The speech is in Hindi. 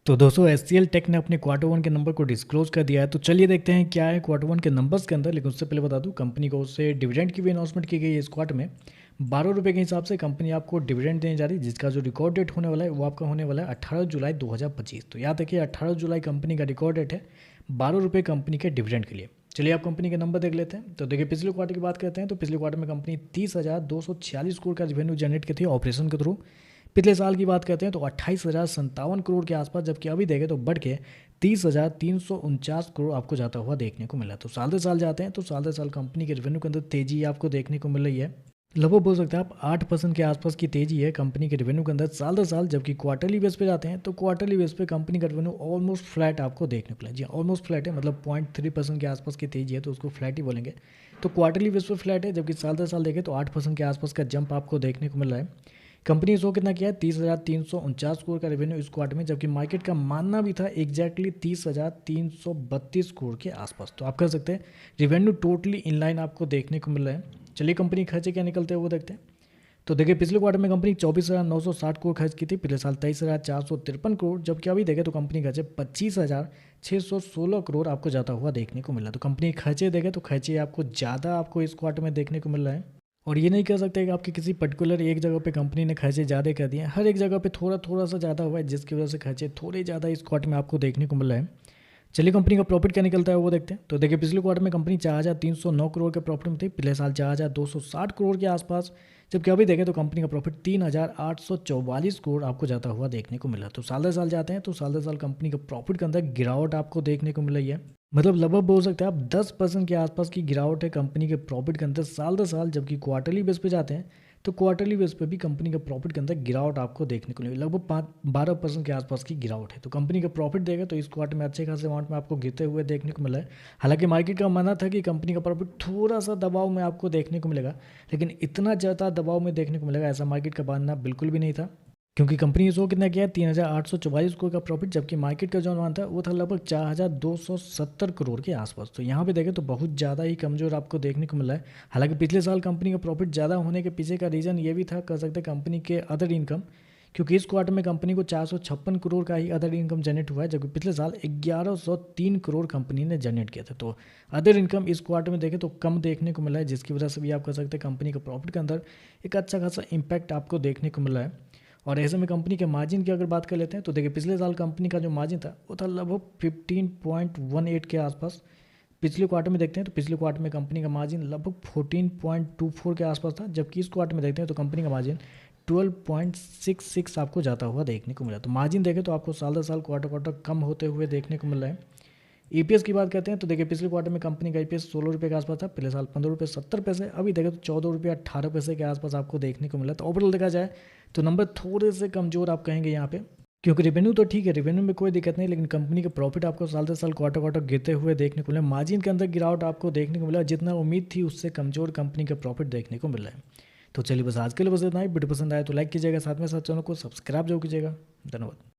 तो दोस्तों एचसीएल टेक ने अपने क्वार्टर वन के नंबर को डिस्क्लोज कर दिया है। तो चलिए देखते हैं क्या है क्वार्टर वन के नंबर्स के अंदर। लेकिन उससे पहले बता दूं, कंपनी को उससे डिविडेंड की भी अनाउंसमेंट की गई है। इस क्वार्टर में 12 रुपये के हिसाब से कंपनी आपको डिविडेंड देने जा रही है, जिसका जो रिकॉर्ड डेट होने वाला है वो आपका होने वाला है 18 जुलाई 2025। तो याद रखिए 18 जुलाई कंपनी का रिकॉर्ड डेट है 12 रुपये कंपनी के डिविडेंड के लिए। चलिए आप कंपनी के नंबर देख लेते हैं। तो देखिए पिछले क्वार्टर की बात करते हैं तो पिछले क्वार्टर में कंपनी 30,246 करोड़ का रेवेन्यू जनरेट की थी ऑपरेशन के थ्रू। पिछले साल की बात करते हैं तो 28,057 करोड़ के आसपास, जबकि अभी देखें तो बढ़ के 30,349 करोड़ आपको जाता हुआ देखने को मिला। तो साल दर साल जाते हैं तो साल दर साल कंपनी के रेवेन्यू के अंदर तेजी आपको देखने को मिल रही है। लगभग बोल सकते हैं आप 8% के आसपास की तेजी है कंपनी के रेवेन्यू के अंदर साल दर साल। जबकि क्वार्टरली बेस पे जाते हैं तो क्वार्टरली बेस पे कंपनी का रेवेन्यू ऑलमोस्ट फ्लैट आपको देखने को मिला। जी ऑलमोस्ट फ्लैट है, मतलब 0.3% के आसपास की तेजी है, तो उसको फ्लैट ही बोलेंगे। तो क्वार्टरली बेस पे फ्लैट है, जबकि साल दर साल देखें तो 8% के आसपास का जंप आपको देखने को मिल रहा है। कंपनी शो कितना किया है 30,349 करोड़ का रेवेन्यू इस क्वार्टर में, जबकि मार्केट का मानना भी था एग्जैक्टली 30,332 करोड़ के आसपास। तो आप कह सकते हैं रेवेन्यू टोटली इनलाइन आपको देखने को मिल रहा है। चलिए कंपनी खर्चे क्या निकलते हैं वो देखते हैं। तो देखिए पिछले क्वार्टर में कंपनी 24,960 करोड़ खर्च की थी, पिछले साल 23,453 करोड़, जबकि अभी देखें तो कंपनी खर्चे 25,616 करोड़ आपको जाता हुआ देखने को मिला। तो कंपनी खर्चे देखें तो खर्चे आपको ज़्यादा आपको इस क्वार्टर में देखने को मिल रहा है। और ये नहीं कह सकते कि आपकी किसी पर्टिकुलर एक जगह पे कंपनी ने खर्चे ज़्यादा कर दिए हैं, हर एक जगह पे थोड़ा थोड़ा सा ज़्यादा हुआ है, जिसकी वजह से खर्चे थोड़े ज़्यादा इस क्वार्टर में आपको देखने को मिल रहा है। चलिए कंपनी का प्रॉफिट क्या निकलता है वो देखते हैं। तो देखिए पिछले क्वार्टर में कंपनी 4,309 करोड़ के प्रॉफिट में थी, पिछले साल 4,260 करोड़ के आसपास, जबकि अभी देखें तो कंपनी का प्रॉफिट 3,844 करोड़ आपको जाता हुआ देखने को मिला। तो साल दर साल जाते हैं तो साल दर साल कंपनी का प्रॉफिट के अंदर गिरावट आपको देखने को मिल रही है। मतलब लगभग बोल सकते हैं आप 10% के आसपास की गिरावट है कंपनी के प्रॉफिट के अंदर साल दर साल। जबकि क्वार्टरली बेस पे जाते हैं तो क्वार्टरली बेस पे भी कंपनी का प्रॉफिट के अंदर गिरावट आपको देखने को मिली, लगभग 5-12% के आसपास की गिरावट है। तो कंपनी का प्रॉफिट देगा तो इस क्वार्टर में अच्छे खासे अमाउंट में आपको गिरते हुए देखने को मिला है। हालांकि मार्केट का मानना था कि कंपनी का प्रॉफिट थोड़ा सा दबाव में आपको देखने को मिलेगा, लेकिन इतना ज़्यादा दबाव में देखने को मिलेगा ऐसा मार्केट का मानना बिल्कुल भी नहीं था। क्योंकि कंपनी ने शो कितना किया है 3,844 करोड़ का प्रॉफिट, जबकि मार्केट का जो अनुमान था वो था लगभग 4,270 करोड़ के आसपास। तो यहाँ पे देखें तो बहुत ज़्यादा ही कमज़ोर आपको देखने को मिला है। हालांकि पिछले साल कंपनी का प्रॉफिट ज़्यादा होने के पीछे का रीज़न ये भी था, कह सकते हैं कंपनी के अदर इनकम, क्योंकि इस क्वार्टर में कंपनी को 456 करोड़ का ही अदर इनकम जनरेट हुआ है, जबकि पिछले साल 1103 करोड़ कंपनी ने जनरेट किया था। तो अदर इनकम इस क्वार्टर में देखें तो कम देखने को मिला है, जिसकी वजह से भी आप कह सकते हैं कंपनी के प्रॉफिट के अंदर एक अच्छा खासा इम्पैक्ट आपको देखने को मिला है। और ऐसे में कंपनी के मार्जिन की अगर बात कर लेते हैं तो देखिए पिछले साल कंपनी का जो मार्जिन था वो था लगभग 15.18 के आसपास। पिछले क्वार्टर में देखते हैं तो पिछले क्वार्टर में कंपनी का मार्जिन लगभग 14.24 के आसपास था, जबकि इस क्वार्टर में देखते हैं तो कंपनी का मार्जिन 12.66 आपको जाता हुआ देखने को मिला। तो मार्जिन देखें तो आपको साल दर साल क्वार्टर क्वार्टर कम होते हुए देखने को मिल रहा है। ईपीएस की बात करते हैं तो देखिए पिछले क्वार्टर में कंपनी का ईपीएस 16 रुपये के आसपास था, पिछले साल 15 रुपये 70 पैसे, अभी देखें तो 14 रुपये 18 पैसे के आसपास आपको देखने को मिला। तो ओवरऑल देखा जाए तो नंबर थोड़े से कमजोर आप कहेंगे यहाँ पे, क्योंकि रेवेन्यू तो ठीक है, रेवेन्यू में कोई दिक्कत नहीं, लेकिन कंपनी का प्रॉफिट आपको साल दर साल क्वार्टर क्वार्टर गिरते हुए देखने को मिला। मार्जिन के अंदर गिरावट आपको देखने को मिला, जितना उम्मीद थी उससे कमजोर कंपनी का प्रॉफिट देखने को मिल रहा है। तो चलिए बस आज के लिए बस इतना ही। वीडियो पसंद आए तो लाइक कीजिएगा, साथ में साथ चैनल को सब्सक्राइब जरूर कीजिएगा। धन्यवाद।